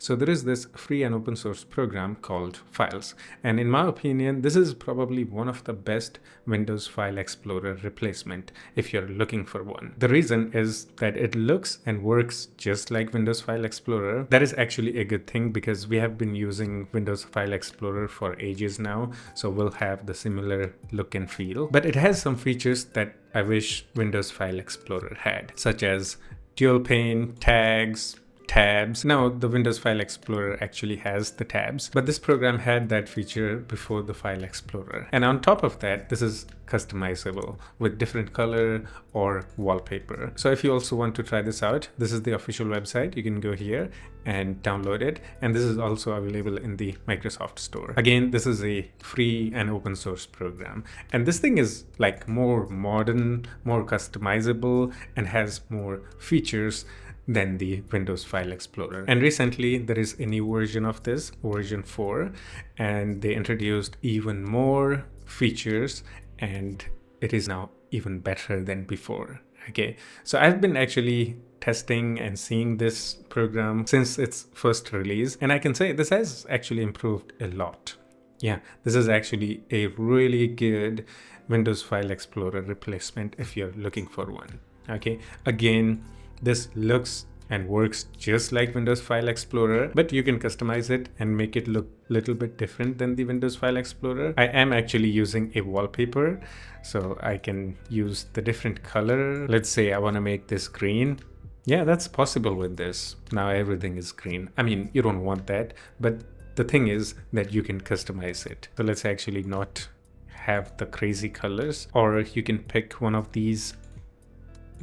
So there is this free and open source program called Files. And in my opinion, this is probably one of the best Windows File Explorer replacement if you're looking for one. The reason is that it looks and works just like Windows File Explorer. That is actually a good thing because we have been using Windows File Explorer for ages now. So we'll have the similar look and feel. But it has some features that I wish Windows File Explorer had, such as dual pane, tags, tabs. Now the Windows File Explorer actually has the tabs, but this program had that feature before the File Explorer. And on top of that, this is customizable with different color or wallpaper. So if you also want to try this out, this is the official website. You can go here and download it. And this is also available in the Microsoft Store. Again, this is a free and open source program. And this thing is like more modern, more customizable, and has more features than the Windows File Explorer. And recently there is a new version of this, version 4, and they introduced even more features and it is now even better than before. Okay, so I've been actually testing and seeing this program since its first release, and I can say this has actually improved a lot. Yeah, this is actually a really good Windows File Explorer replacement if you're looking for one. Okay, again, this looks and works just like Windows File Explorer, but you can customize it and make it look a little bit different than the Windows File Explorer. I am actually using a wallpaper, so I can use the different color. Let's say I want to make this green. Yeah, that's possible with this. Now everything is green. I mean, you don't want that, but the thing is that you can customize it. So let's actually not have the crazy colors, or you can pick one of these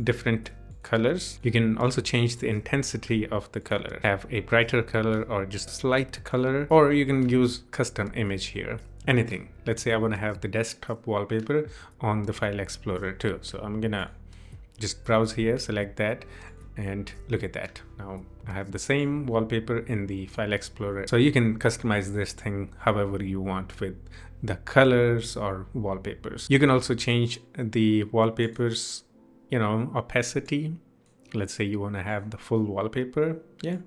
different colors. You can also change the intensity of the color, have a brighter color or just slight color, or you can use custom image here. Anything. Let's say I want to have the desktop wallpaper on the File Explorer too. So I'm gonna just browse here, select that, and look at that. Now I have the same wallpaper in the File Explorer. So you can customize this thing however you want with the colors or wallpapers. You can also change the wallpapers, you know, opacity. Let's say you want to have the full wallpaper. Yeah,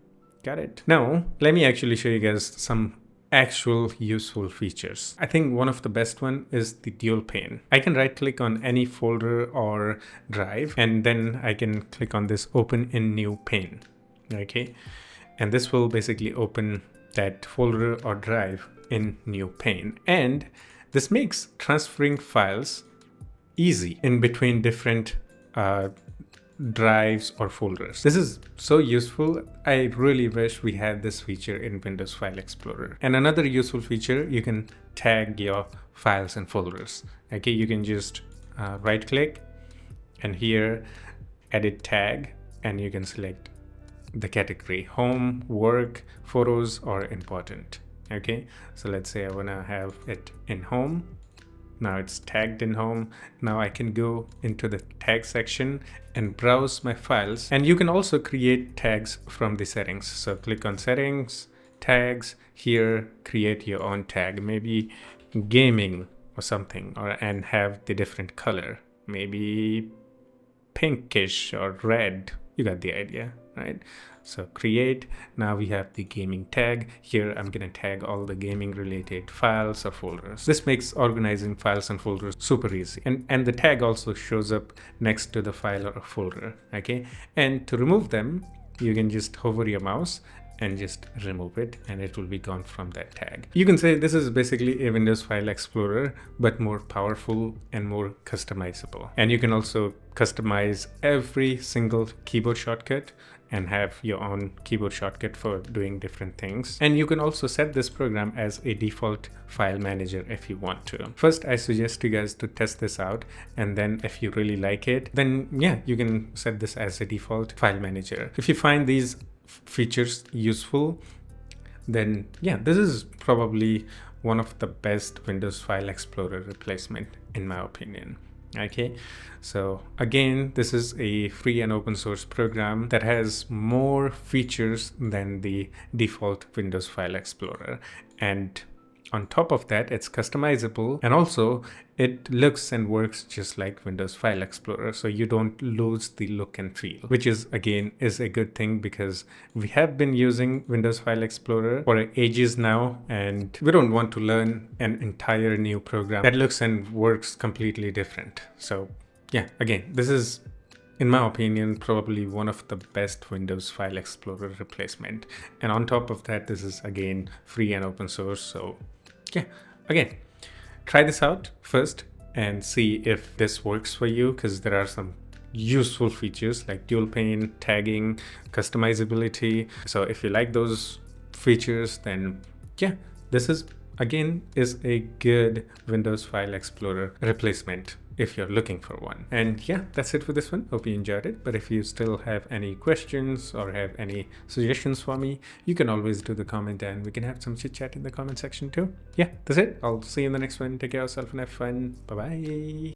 got it. Now let me actually show you guys some actual useful features. I think one of the best one is the dual pane. I can right click on any folder or drive, and then I can click on this open in new pane. Okay, and this will basically open that folder or drive in new pane, and this makes transferring files easy in between different drives or folders. This is so useful. I really wish we had this feature in Windows File Explorer. And another useful feature, you can tag your files and folders. Okay, you can just right click and here edit tag, and you can select the category home, work, photos, or important. Okay, so let's say I want to have it in home. Now it's tagged in home. Now I can go into the tag section and browse my files. And you can also create tags from the settings. So click on settings, tags, here, create your own tag, maybe gaming or something, and have the different color, maybe pinkish or red. You got the idea, right? So create. Now we have the gaming tag. Here I'm going to tag all the gaming related files or folders. This makes organizing files and folders super easy. And the tag also shows up next to the file or folder. Okay. And to remove them, you can just hover your mouse and just remove it, and it will be gone from that tag. You can say this is basically a Windows File Explorer, but more powerful and more customizable. And you can also customize every single keyboard shortcut and have your own keyboard shortcut for doing different things. And you can also set this program as a default file manager if you want to. First, I suggest you guys to test this out, and then if you really like it, then yeah, you can set this as a default file manager. If you find these features useful, then yeah, this is probably one of the best Windows File Explorer replacement in my opinion. Okay, so again, this is a free and open source program that has more features than the default Windows File Explorer, and On top of that, it's customizable, and also it looks and works just like Windows File Explorer, so you don't lose the look and feel, which is again is a good thing because we have been using Windows File Explorer for ages now, and we don't want to learn an entire new program that looks and works completely different. So yeah, again, this is, in my opinion, probably one of the best Windows File Explorer replacement. And on top of that, this is again free and open source. So yeah, again, try this out first and see if this works for you, because there are some useful features like dual pane, tagging, customizability. So if you like those features, then yeah, this is again is a good Windows File Explorer replacement if you're looking for one. And yeah, that's it for this one. Hope you enjoyed it. But if you still have any questions or have any suggestions for me, you can always do the comment and we can have some chit chat in the comment section too. Yeah, that's it. I'll see you in the next one. Take care of yourself and have fun. Bye bye.